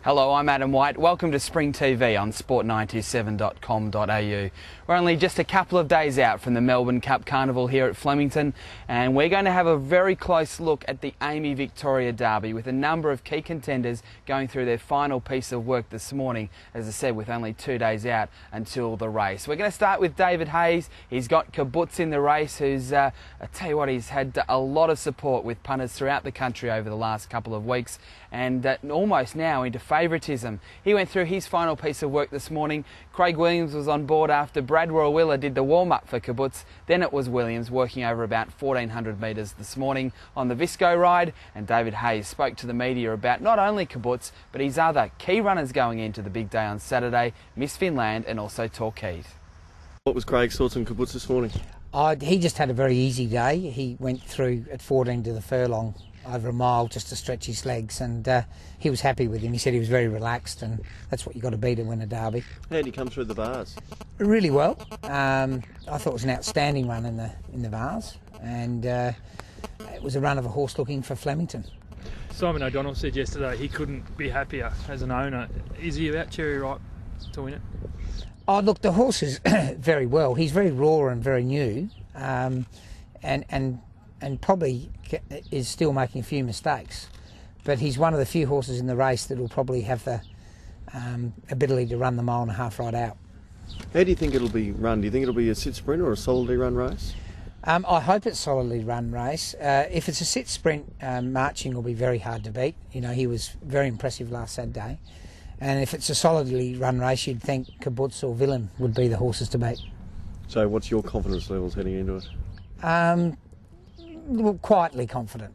Hello, I'm Adam White. Welcome to Spring TV on sport927.com.au. We're only just a couple of days out from the Melbourne Cup Carnival here at Flemington, and we're going to have a very close look at the Amy Victoria Derby with a number of key contenders going through their final piece of work this morning, as I said, with only 2 days out until the race. We're going to start with David Hayes. He's got Kibbutz in the race, who's, I tell you what, he's had a lot of support with punters throughout the country over the last couple of weeks, and almost now into favouritism. He went through his final piece of work this morning. Craig Williams was on board after Brad Royal did the warm-up for Kibbutz. Then it was Williams working over about 1,400 metres this morning on the Visco ride, and David Hayes spoke to the media about not only Kibbutz but his other key runners going into the big day on Saturday, Miss Finland and also Torquay. What was Craig's thoughts on Kibbutz this morning? He just had a very easy day. He went through at 14 to the furlong over a mile just to stretch his legs, and he was happy with him. He said he was very relaxed, and that's what you've got to be to win a derby. How did he come through the bars? Really well. I thought it was an outstanding run in the bars, and it was a run of a horse looking for Flemington. Simon O'Donnell said yesterday he couldn't be happier as an owner. Is he about cherry ripe to win it? Oh, look, the horse is very well. He's very raw and very new, and probably is still making a few mistakes. But he's one of the few horses in the race that will probably have the ability to run the mile and a half right out. How do you think it'll be run? Do you think it'll be a sit sprint or a solidly run race? I hope it's a solidly run race. If it's a sit sprint, Marching will be very hard to beat. You know, he was very impressive last Saturday. And if it's a solidly run race, you'd think Kibbutz or Villain would be the horses to beat. So what's your confidence levels heading into it? Well, quietly confident.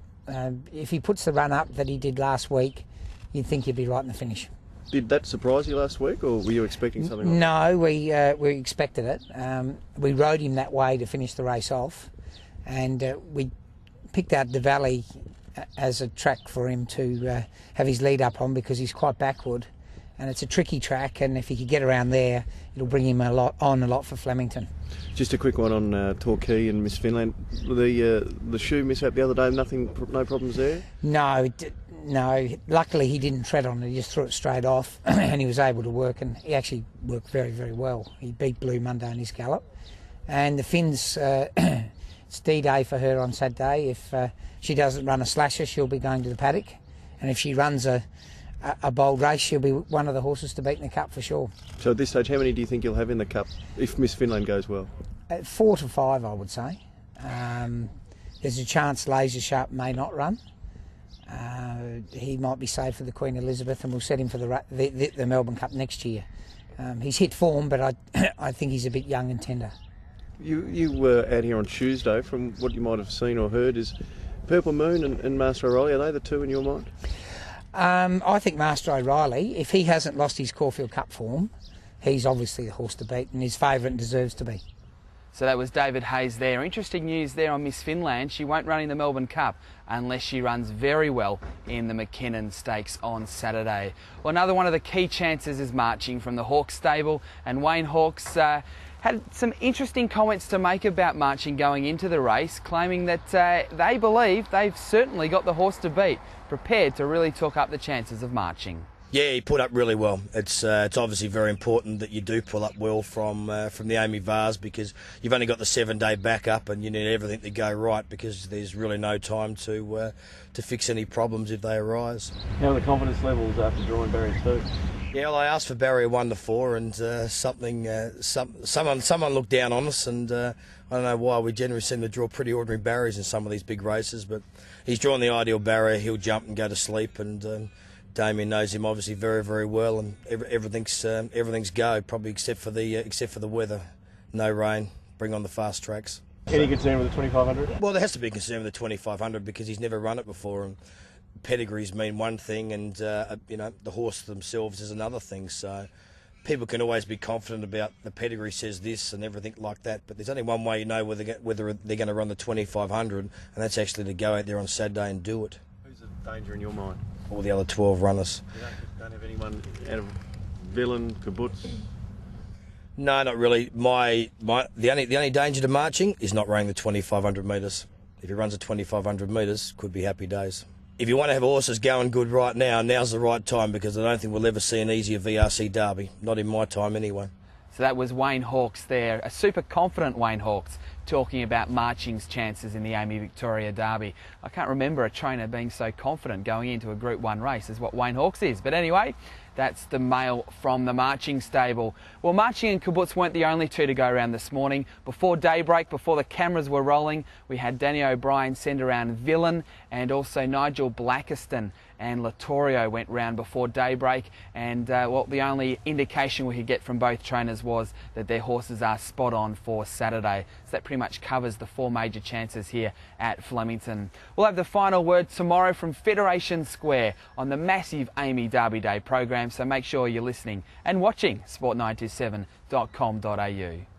If he puts the run up that he did last week, you'd think he'd be right in the finish. Did that surprise you last week, or were you expecting something like that? No, we expected it. We rode him that way to finish the race off, and we picked out the Valley as a track for him to have his lead up on, because he's quite backward. And it's a tricky track, and if he could get around there, it'll bring him a lot for Flemington. Just a quick one on Torquay and Miss Finland. The shoe mishap the other day, no problems there? No. Luckily he didn't tread on it, he just threw it straight off and he was able to work, and he actually worked very, very well. He beat Blue Monday in his gallop. And the Finns, it's D-Day for her on Saturday. If she doesn't run a slasher, she'll be going to the paddock. And if she runs a bold race, she'll be one of the horses to beat in the Cup for sure. So at this stage, how many do you think you'll have in the Cup if Miss Finland goes well? 4 to 5, I would say. There's a chance Laser Sharp may not run. He might be saved for the Queen Elizabeth, and we'll set him for the Melbourne Cup next year. He's hit form, but I think he's a bit young and tender. You were out here on Tuesday. From what you might have seen or heard, is Purple Moon and Master O'Reilly, are they the two in your mind? I think Master O'Reilly, if he hasn't lost his Caulfield Cup form, he's obviously the horse to beat, and his favourite and deserves to be. So that was David Hayes there. Interesting news there on Miss Finland. She won't run in the Melbourne Cup unless she runs very well in the McKinnon Stakes on Saturday. Well, another one of the key chances is Marching from the Hawkes stable, and Wayne Hawkes had some interesting comments to make about Marching going into the race, claiming that they believe they've certainly got the horse to beat, prepared to really talk up the chances of Marching. Yeah, he put up really well. It's obviously very important that you do pull up well from the Amy Vars, because you've only got the 7-day backup and you need everything to go right, because there's really no time to fix any problems if they arise. How are the confidence levels after drawing barriers 2? Yeah, well, I asked for barrier 1 to 4, and someone looked down on us, and I don't know why. We generally seem to draw pretty ordinary barriers in some of these big races, but he's drawn the ideal barrier. He'll jump and go to sleep, and Damien knows him obviously very, very well, and everything's go, probably except for the weather. No rain. Bring on the fast tracks. Any concern with the 2500? Well, there has to be concern with the 2500 because he's never run it before, and pedigrees mean one thing, and the horse themselves is another thing. So people can always be confident about the pedigree says this and everything like that, but there's only one way you know whether they're going to run the 2500, and that's actually to go out there on Saturday and do it. Who's the danger in your mind? All the other 12 runners. You don't have anyone out of Villain, Kibbutz? No, not really. The only danger to Marching is not running the 2500 metres. If he runs the 2500 metres, could be happy days. if you want to have horses going good right now, now's the right time, because I don't think we'll ever see an easier VRC Derby. Not in my time anyway. So that was Wayne Hawkes there, a super confident Wayne Hawkes, talking about Marching's chances in the Amy Victoria Derby. I can't remember a trainer being so confident going into a Group 1 race as what Wayne Hawkes is. But anyway, that's the mail from the Marching stable. Well, Marching and Kibbutz weren't the only two to go around this morning. Before daybreak, before the cameras were rolling, we had Danny O'Brien send around Villain, and also Nigel Blackiston and Latorio went round before daybreak. And well, the only indication we could get from both trainers was that their horses are spot on for Saturday. So that pretty much covers the four major chances here at Flemington. We'll have the final word tomorrow from Federation Square on the massive Amy Derby Day program. So make sure you're listening and watching sport927.com.au.